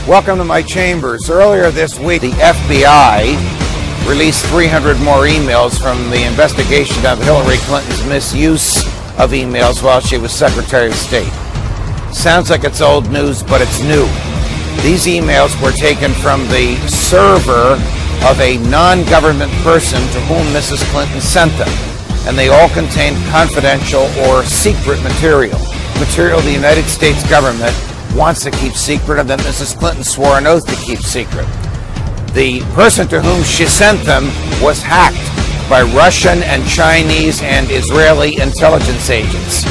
Welcome to my chambers. Earlier this week, the FBI released 300 more emails from the investigation of Hillary Clinton's misuse of emails while she was Secretary of State. Sounds like it's old news, but it's new. These emails were taken from the server of a non-government person to whom Mrs. Clinton sent them, and they all contained confidential or secret material the United States government wants to keep secret and that Mrs. Clinton swore an oath to keep secret. The person to whom she sent them was hacked by Russian and Chinese and Israeli intelligence agents,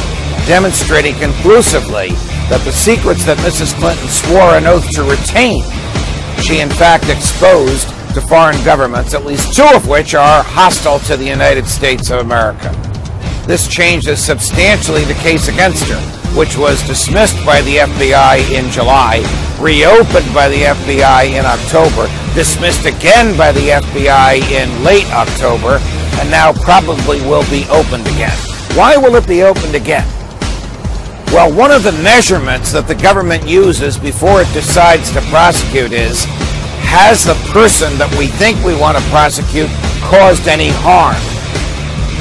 demonstrating conclusively that the secrets that Mrs. Clinton swore an oath to retain, she in fact exposed to foreign governments, at least two of which are hostile to the United States of America. This changes substantially the case against her, which was dismissed by the FBI in July, reopened by the FBI in October, dismissed again by the FBI in late October, and now probably will be opened again. Why will it be opened again? Well, one of the measurements that the government uses before it decides to prosecute is, has the person that we think we want to prosecute caused any harm?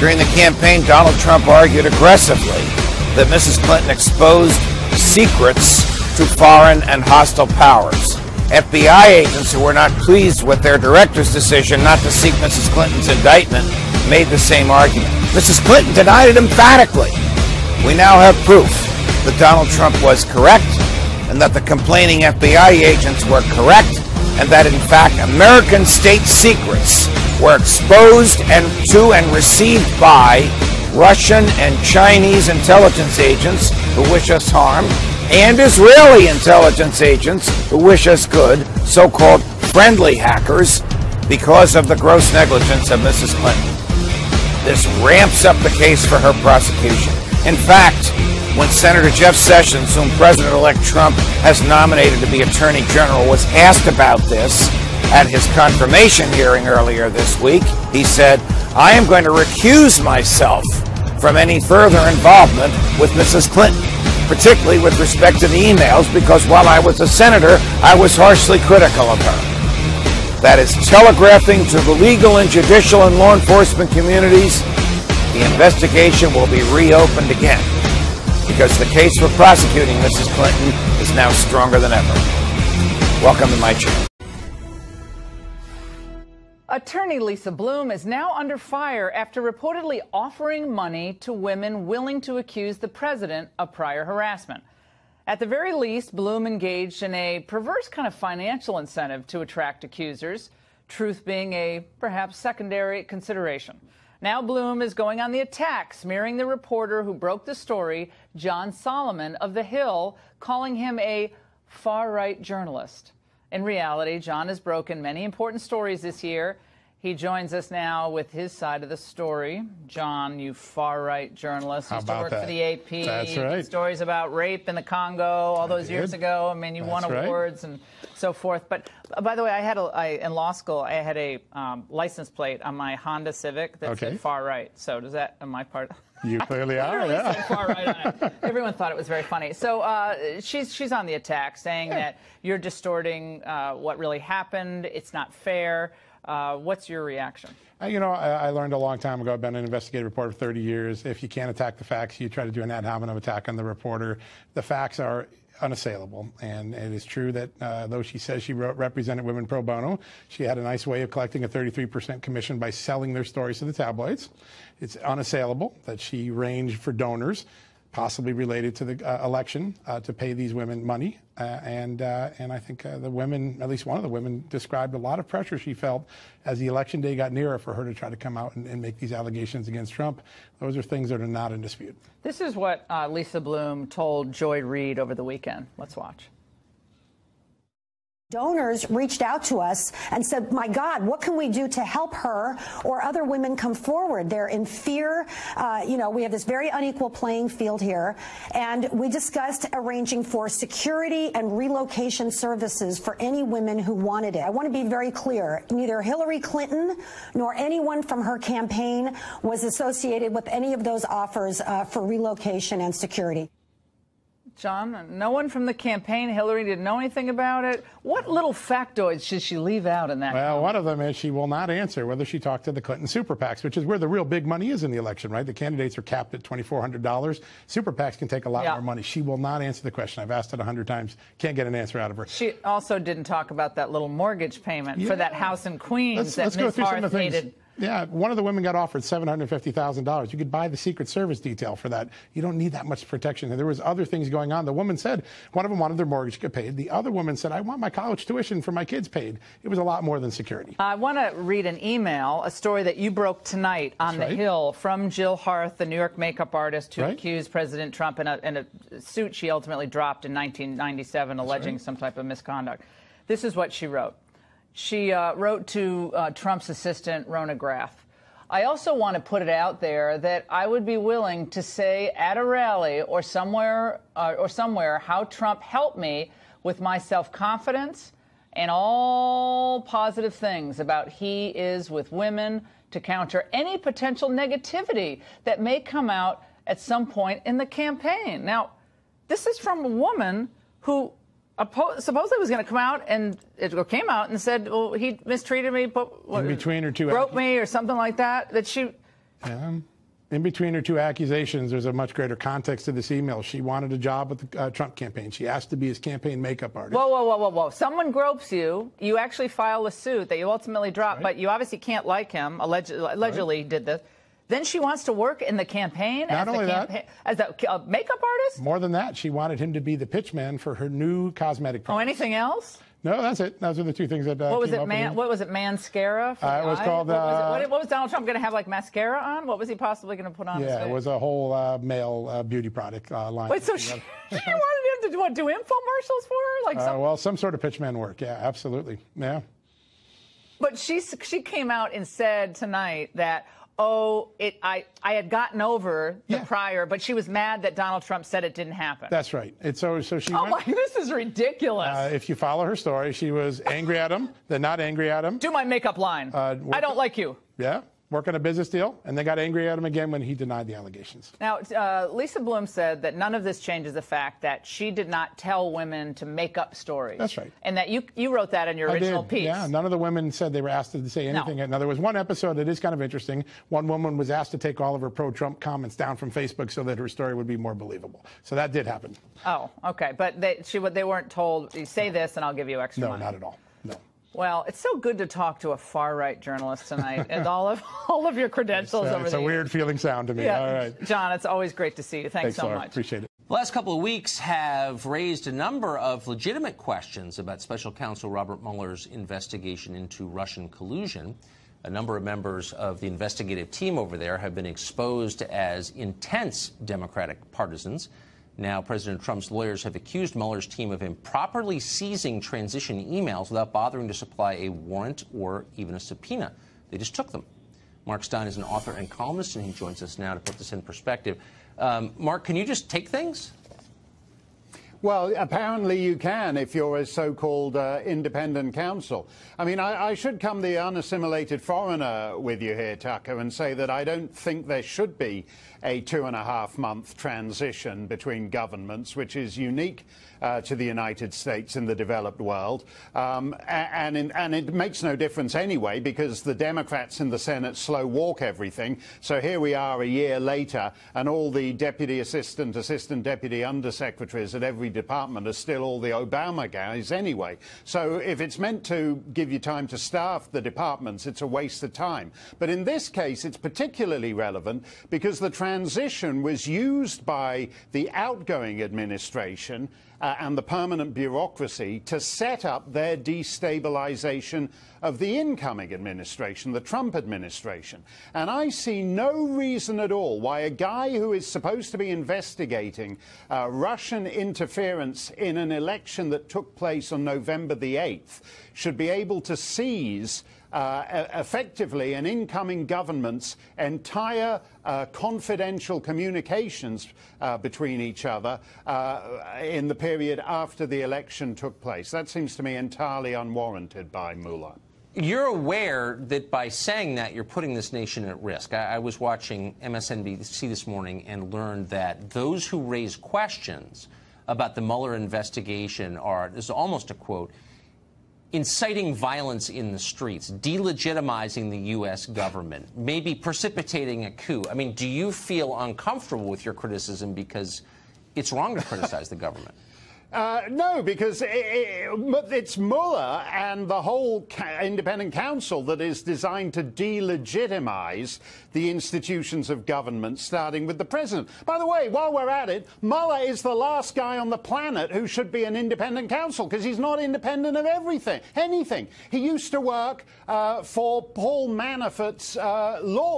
During the campaign, Donald Trump argued aggressively that Mrs. Clinton exposed secrets to foreign and hostile powers. FBI agents who were not pleased with their director's decision not to seek Mrs. Clinton's indictment made the same argument. Mrs. Clinton denied it emphatically. We now have proof that Donald Trump was correct and that the complaining FBI agents were correct and that, in fact, American state secrets were exposed to and received by Russian and Chinese intelligence agents who wish us harm, and Israeli intelligence agents who wish us good, so-called friendly hackers, because of the gross negligence of Mrs. Clinton. This ramps up the case for her prosecution. In fact, when Senator Jeff Sessions, whom President-elect Trump has nominated to be Attorney General, was asked about this at his confirmation hearing earlier this week, he said, "I am going to recuse myself from any further involvement with Mrs. Clinton, particularly with respect to the emails, because while I was a senator, I was harshly critical of her." That is telegraphing to the legal and judicial and law enforcement communities the investigation will be reopened again, because the case for prosecuting Mrs. Clinton is now stronger than ever. Welcome to my channel. Attorney Lisa Bloom is now under fire after reportedly offering money to women willing to accuse the president of prior harassment. At the very least, Bloom engaged in a perverse kind of financial incentive to attract accusers, truth being a perhaps secondary consideration. Now Bloom is going on the attack, smearing the reporter who broke the story, John Solomon of The Hill, calling him a far-right journalist. In reality, John has broken many important stories this year. He joins us now with his side of the story. John, you far-right journalist, used to work for the AP. That's right. Stories about rape in the Congo all those years ago. I mean, you won awards and so forth. But by the way, in law school, I had a license plate on my Honda Civic that said far-right. So does that, on my part? You clearly are, yeah. Far right on it. Everyone thought it was very funny. So she's on the attack, saying that you're distorting what really happened. It's not fair. What's your reaction? You know, I learned a long time ago. I've been an investigative reporter for 30 years. If you can't attack the facts, you try to do an ad hominem attack on the reporter. The facts are unassailable. And it is true that though she says she represented women pro bono, she had a nice way of collecting a 33% commission by selling their stories to the tabloids. It's unassailable that she arranged for donors, possibly related to the election, to pay these women money. And I think the women, at least one of the women, described a lot of pressure she felt as the election day got nearer for her to try to come out and make these allegations against Trump. Those are things that are not in dispute. This is what Lisa Bloom told Joy Reid over the weekend. Let's watch. Donors reached out to us and said, my God, what can we do to help her or other women come forward? They're in fear. We have this very unequal playing field here. And we discussed arranging for security and relocation services for any women who wanted it. I want to be very clear. Neither Hillary Clinton nor anyone from her campaign was associated with any of those offers for relocation and security. John, no one from the campaign, Hillary, didn't know anything about it. What little factoids should she leave out in that? Well, one of them is she will not answer whether she talked to the Clinton super PACs, which is where the real big money is in the election, right? The candidates are capped at $2,400. Super PACs can take a lot more money. She will not answer the question. I've asked it 100 times. Can't get an answer out of her. She also didn't talk about that little mortgage payment for that house in Queens let's that go Ms. through some Harth of the things. hated. Yeah, one of the women got offered $750,000. You could buy the Secret Service detail for that. You don't need that much protection. There was other things going on. The woman said one of them wanted their mortgage to get paid. The other woman said, I want my college tuition for my kids paid. It was a lot more than security. I want to read an email, a story that you broke tonight on the Hill from Jill Harth, the New York makeup artist who accused President Trump in a suit she ultimately dropped in 1997, alleging some type of misconduct. This is what she wrote. She wrote to Trump's assistant, Rona Graff. I also want to put it out there that I would be willing to say at a rally or somewhere how Trump helped me with my self-confidence and all positive things about he is with women to counter any potential negativity that may come out at some point in the campaign. Now, this is from a woman who supposedly was going to come out and it came out and said, well, he mistreated me, in between her two broke me or something like that. That she. In between her two accusations, there's a much greater context to this email. She wanted a job with the Trump campaign. She asked to be his campaign makeup artist. Whoa. Someone gropes you. You actually file a suit that you ultimately drop, but you obviously can't like him. Allegedly did this. Then she wants to work in the campaign as a makeup artist? More than that, she wanted him to be the pitch man for her new cosmetic products. Oh, anything else? No, that's it. Those are the two things that what was it? What was it? Mascara? It was called. What was Donald Trump going to have, like mascara on? What was he possibly going to put on? Yeah, it was a whole male beauty product line. Wait, so she wanted him to do infomercials for her, like well, some sort of pitchman work. Yeah, absolutely. Yeah. But she came out and said tonight that. I had gotten over the prior, but she was mad that Donald Trump said it didn't happen. That's right. So she. This is ridiculous. If you follow her story, she was angry at him, then not angry at him. Do my makeup line. I don't like you. Yeah. Work on a business deal, and they got angry at him again when he denied the allegations. Now, Lisa Bloom said that none of this changes the fact that she did not tell women to make up stories. That's right. And that you wrote that in your original piece. Yeah, none of the women said they were asked to say anything. No. Now, there was one episode that is kind of interesting. One woman was asked to take all of her pro-Trump comments down from Facebook so that her story would be more believable. So that did happen. Oh, okay. But they weren't told, you say this and I'll give you extra money. No, not at all. No. Well, it's so good to talk to a far-right journalist tonight, and all of your credentials over there. It's a weird feeling sound to me. Yeah. All right. John, it's always great to see you. Thanks so Laura. much. Appreciate it. The last couple of weeks have raised a number of legitimate questions about Special Counsel Robert Mueller's investigation into Russian collusion. A number of members of the investigative team over there have been exposed as intense Democratic partisans. Now, President Trump's lawyers have accused Mueller's team of improperly seizing transition emails without bothering to supply a warrant or even a subpoena. They just took them. Mark Steyn is an author and columnist, and he joins us now to put this in perspective. Mark, can you just take things? Well, apparently you can if you're a so-called independent counsel. I mean, I should come the unassimilated foreigner with you here, Tucker, and say that I don't think there should be a 2.5-month transition between governments, which is unique to the United States in the developed world. And it makes no difference anyway, because the Democrats in the Senate slow walk everything. So here we are a year later, and all the deputy assistant deputy undersecretaries at every department are still all the Obama guys anyway. So if it's meant to give you time to staff the departments, it's a waste of time. But in this case, it's particularly relevant because the transition was used by the outgoing administration and the permanent bureaucracy to set up their destabilization of the incoming administration, the Trump administration. And I see no reason at all why a guy who is supposed to be investigating Russian interference in an election that took place on November the 8th should be able to seize effectively an incoming government's entire confidential communications between each other in the period after the election took place. That seems to me entirely unwarranted by Mueller. You're aware that by saying that, you're putting this nation at risk. I was watching MSNBC this morning and learned that those who raise questions about the Mueller investigation are, this is almost a quote, inciting violence in the streets, delegitimizing the U.S. government, maybe precipitating a coup. I mean, do you feel uncomfortable with your criticism because it's wrong to criticize the government? No, because it's Mueller and the whole independent counsel that is designed to delegitimize the institutions of government, starting with the president. By the way, while we're at it, Mueller is the last guy on the planet who should be an independent counsel, because he's not independent of anything. He used to work for Paul Manafort's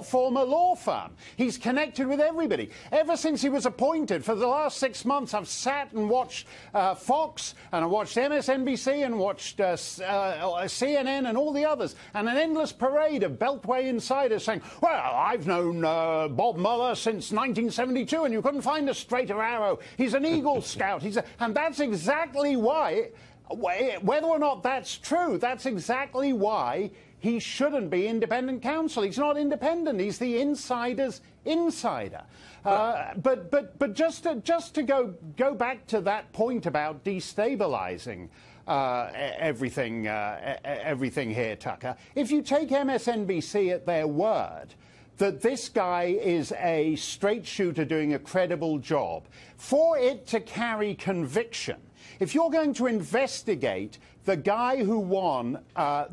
former law firm. He's connected with everybody. Ever since he was appointed, for the last 6 months, I've sat and watched Fox, and I watched MSNBC, and watched CNN and all the others, and an endless parade of Beltway insiders saying, well, I've known Bob Mueller since 1972, and you couldn't find a straighter arrow. He's an Eagle Scout. And that's exactly why, whether or not that's true, that's exactly why he shouldn't be independent counsel. He's not independent. He's the insider's insider. But just to go back to that point about destabilizing everything here, Tucker, if you take MSNBC at their word that this guy is a straight shooter doing a credible job, for it to carry conviction, if you're going to investigate the guy who won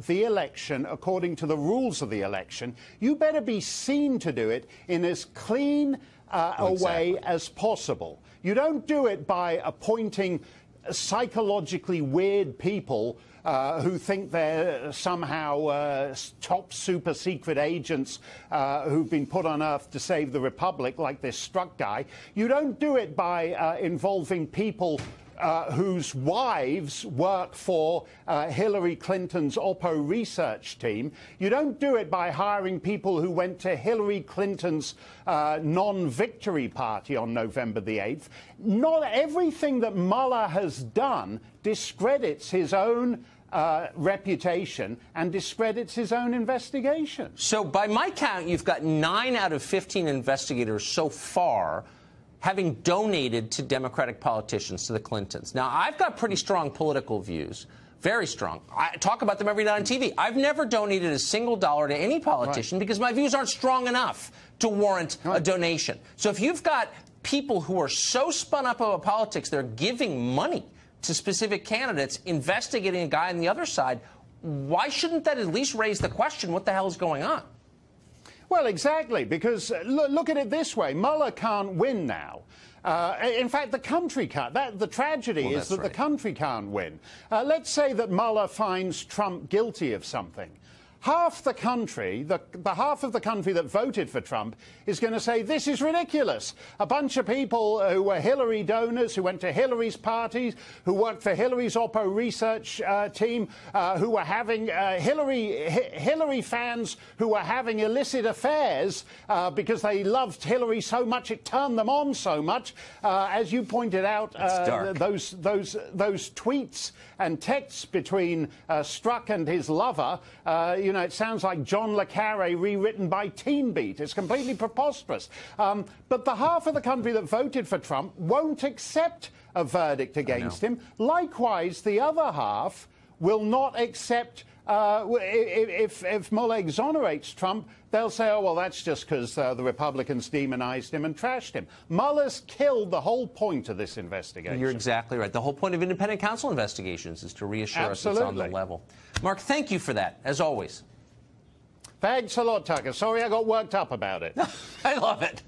the election according to the rules of the election, you better be seen to do it in as clean a way as possible. You don't do it by appointing psychologically weird people who think they're somehow top super secret agents who've been put on Earth to save the Republic, like this Strzok guy. You don't do it by involving people whose wives work for Hillary Clinton's Oppo research team. You don't do it by hiring people who went to Hillary Clinton's non-victory party on November the 8th. Not everything that Mueller has done discredits his own reputation and discredits his own investigation. So by my count, you've got 9 out of 15 investigators so far having donated to Democratic politicians, to the Clintons. Now, I've got pretty strong political views, very strong. I talk about them every night on TV. I've never donated a single dollar to any politician because my views aren't strong enough to warrant a donation. So if you've got people who are so spun up about politics, they're giving money to specific candidates, investigating a guy on the other side, why shouldn't that at least raise the question, what the hell is going on? Well, exactly, because look at it this way. Mueller can't win now. In fact, the country can't. The tragedy is that the country can't win. Let's say that Mueller finds Trump guilty of something. Half the country, the half of the country that voted for Trump, is going to say, this is ridiculous. A bunch of people who were Hillary donors, who went to Hillary's parties, who worked for Hillary's Oppo research team, who were having Hillary fans who were having illicit affairs because they loved Hillary so much, it turned them on so much. As you pointed out, those tweets and texts between Strzok and his lover, you know, it sounds like John le Carre rewritten by Teen Beat. It's completely preposterous. But the half of the country that voted for Trump won't accept a verdict against him. Likewise, the other half will not accept, if Mueller exonerates Trump, they'll say, oh, well, that's just because the Republicans demonized him and trashed him. Mueller's killed the whole point of this investigation. You're exactly right. The whole point of independent counsel investigations is to reassure us it's on the level. Mark, thank you for that, as always. Thanks a lot, Tucker. Sorry I got worked up about it. I love it.